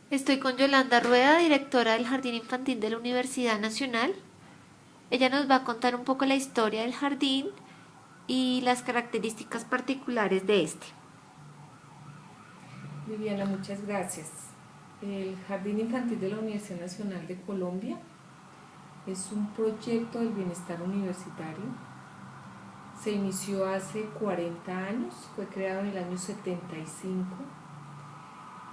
Estoy con Yolanda Rueda, directora del Jardín Infantil de la Universidad Nacional. Ella nos va a contar un poco la historia del jardín y las características particulares de este. Viviana, muchas gracias. El Jardín Infantil de la Universidad Nacional de Colombia es un proyecto del bienestar universitario. Se inició hace 40 años, fue creado en el año 75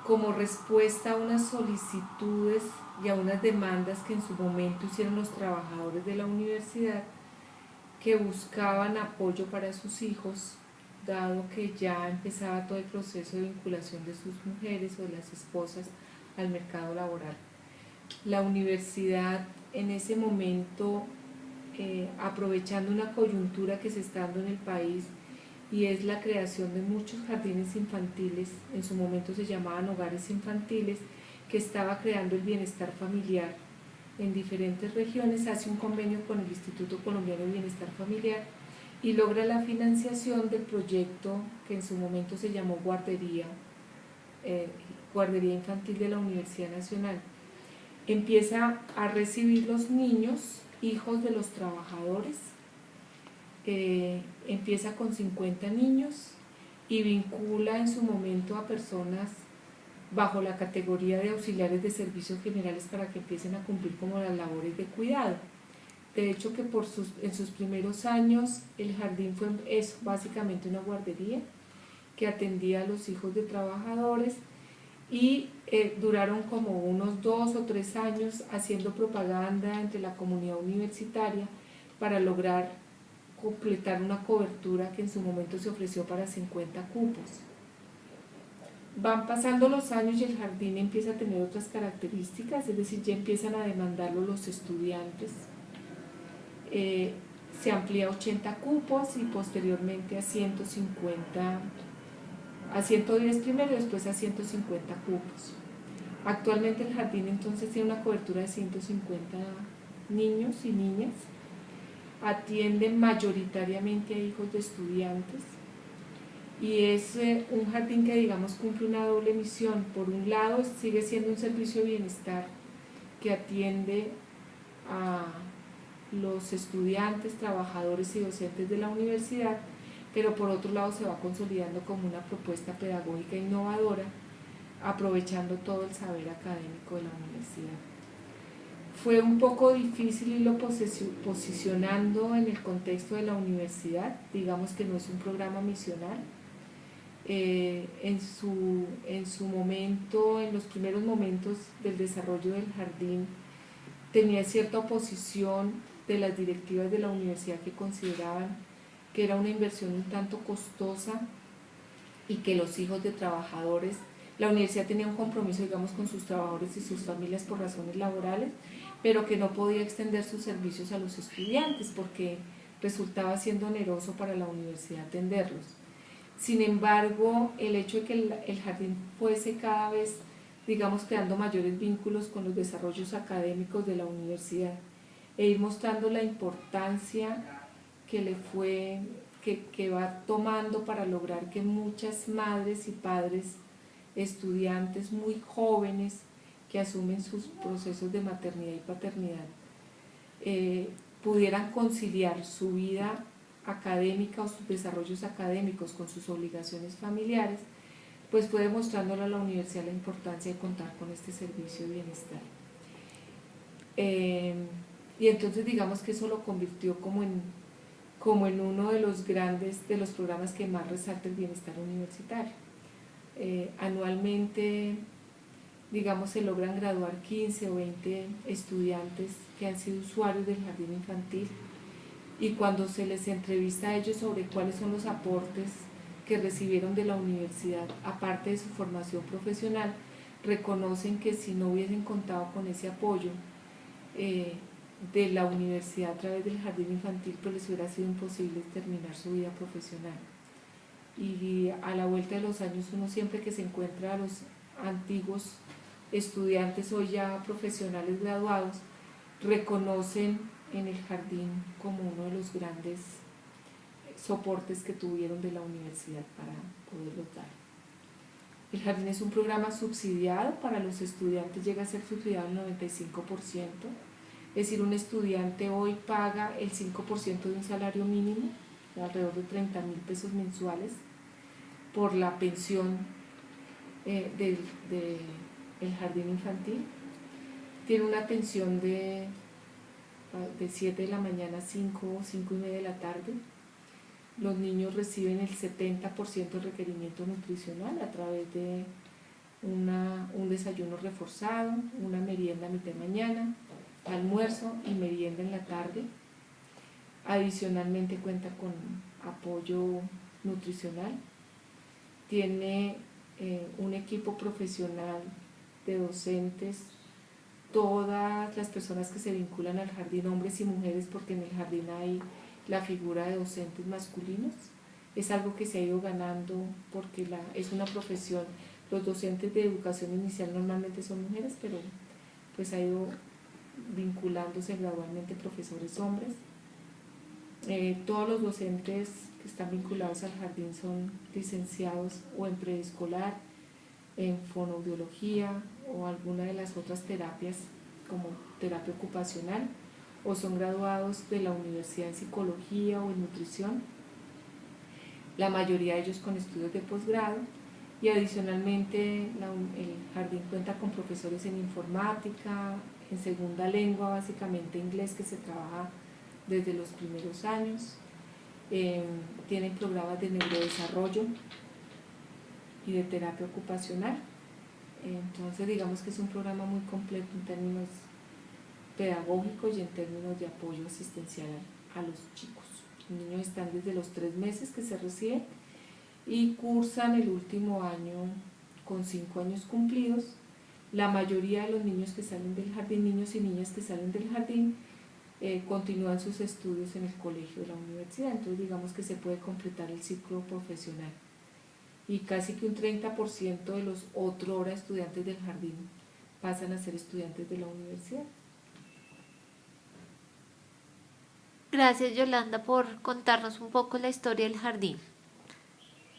como respuesta a unas solicitudes y a unas demandas que en su momento hicieron los trabajadores de la universidad que buscaban apoyo para sus hijos, dado que ya empezaba todo el proceso de vinculación de sus mujeres o de las esposas al mercado laboral. La universidad en ese momento, aprovechando una coyuntura que se está dando en el país, y es la creación de muchos jardines infantiles, en su momento se llamaban hogares infantiles, que estaba creando el bienestar familiar en diferentes regiones, hace un convenio con el Instituto Colombiano de Bienestar Familiar y logra la financiación del proyecto que en su momento se llamó Guardería Infantil de la Universidad Nacional. Empieza a recibir los niños, hijos de los trabajadores, empieza con 50 niños y vincula en su momento a personas bajo la categoría de auxiliares de servicios generales para que empiecen a cumplir como las labores de cuidado. De hecho que en sus primeros años el jardín es básicamente una guardería que atendía a los hijos de trabajadores y duraron como unos 2 o 3 años haciendo propaganda entre la comunidad universitaria para lograr completar una cobertura que en su momento se ofreció para 50 cupos. Van pasando los años y el jardín empieza a tener otras características, es decir, ya empiezan a demandarlo los estudiantes. Se amplía a 80 cupos y posteriormente a 150, a 110 primero y después a 150 cupos. Actualmente el jardín entonces tiene una cobertura de 150 niños y niñas, atiende mayoritariamente a hijos de estudiantes y es un jardín que digamos cumple una doble misión. Por un lado sigue siendo un servicio de bienestar que atiende a los estudiantes, trabajadores y docentes de la universidad, pero por otro lado se va consolidando como una propuesta pedagógica innovadora, aprovechando todo el saber académico de la universidad. Fue un poco difícil irlo posicionando en el contexto de la universidad, digamos que no es un programa misional. En su momento, en los primeros momentos del desarrollo del jardín, tenía cierta oposición de las directivas de la universidad que consideraban que era una inversión un tanto costosa y que los hijos de trabajadores, la universidad tenía un compromiso digamos con sus trabajadores y sus familias por razones laborales, pero que no podía extender sus servicios a los estudiantes porque resultaba siendo oneroso para la universidad atenderlos. Sin embargo, el hecho de que el jardín fuese cada vez, digamos, creando mayores vínculos con los desarrollos académicos de la universidad e ir mostrando la importancia que va tomando para lograr que muchas madres y padres, estudiantes muy jóvenes que asumen sus procesos de maternidad y paternidad, pudieran conciliar su vida académica o sus desarrollos académicos con sus obligaciones familiares, pues fue demostrándole a la universidad la importancia de contar con este servicio de bienestar. Y entonces digamos que eso lo convirtió como en uno de los grandes, de los programas que más resalta el bienestar universitario. Anualmente, digamos, se logran graduar 15 o 20 estudiantes que han sido usuarios del jardín infantil y cuando se les entrevista a ellos sobre cuáles son los aportes que recibieron de la universidad, aparte de su formación profesional, reconocen que si no hubiesen contado con ese apoyo de la universidad a través del jardín infantil, pues les hubiera sido imposible terminar su vida profesional. Y a la vuelta de los años uno siempre que se encuentra a los antiguos estudiantes o ya profesionales graduados, reconocen en el jardín como uno de los grandes soportes que tuvieron de la universidad para poderlos dar. El jardín es un programa subsidiado para los estudiantes, llega a ser subsidiado el 95%. Es decir, un estudiante hoy paga el 5% de un salario mínimo, alrededor de 30.000 pesos mensuales, por la pensión del jardín infantil. Tiene una atención de 7 de la mañana a 5 y media de la tarde. Los niños reciben el 70% del requerimiento nutricional a través de un desayuno reforzado, una merienda a mitad de mañana, almuerzo y merienda en la tarde. Adicionalmente cuenta con apoyo nutricional. Tiene un equipo profesional de docentes, todas las personas que se vinculan al jardín, hombres y mujeres, porque en el jardín hay la figura de docentes masculinos. Es algo que se ha ido ganando porque es una profesión. Los docentes de educación inicial normalmente son mujeres, pero pues ha ido vinculándose gradualmente profesores hombres. Todos los docentes que están vinculados al jardín son licenciados o en preescolar, en fonoaudiología o alguna de las otras terapias como terapia ocupacional, o son graduados de la universidad en psicología o en nutrición, la mayoría de ellos con estudios de posgrado. Y adicionalmente el jardín cuenta con profesores en informática, en segunda lengua, básicamente inglés, que se trabaja desde los primeros años. Tienen programas de neurodesarrollo y de terapia ocupacional. Entonces digamos que es un programa muy completo en términos pedagógicos y en términos de apoyo asistencial a los chicos. Los niños están desde los 3 meses que se reciben y cursan el último año con 5 años cumplidos. La mayoría de los niños que salen del jardín, niños y niñas que salen del jardín, continúan sus estudios en el colegio de la universidad. Entonces digamos que se puede completar el ciclo profesional. Y casi que un 30% de los otrora estudiantes del jardín pasan a ser estudiantes de la universidad. Gracias, Yolanda, por contarnos un poco la historia del jardín.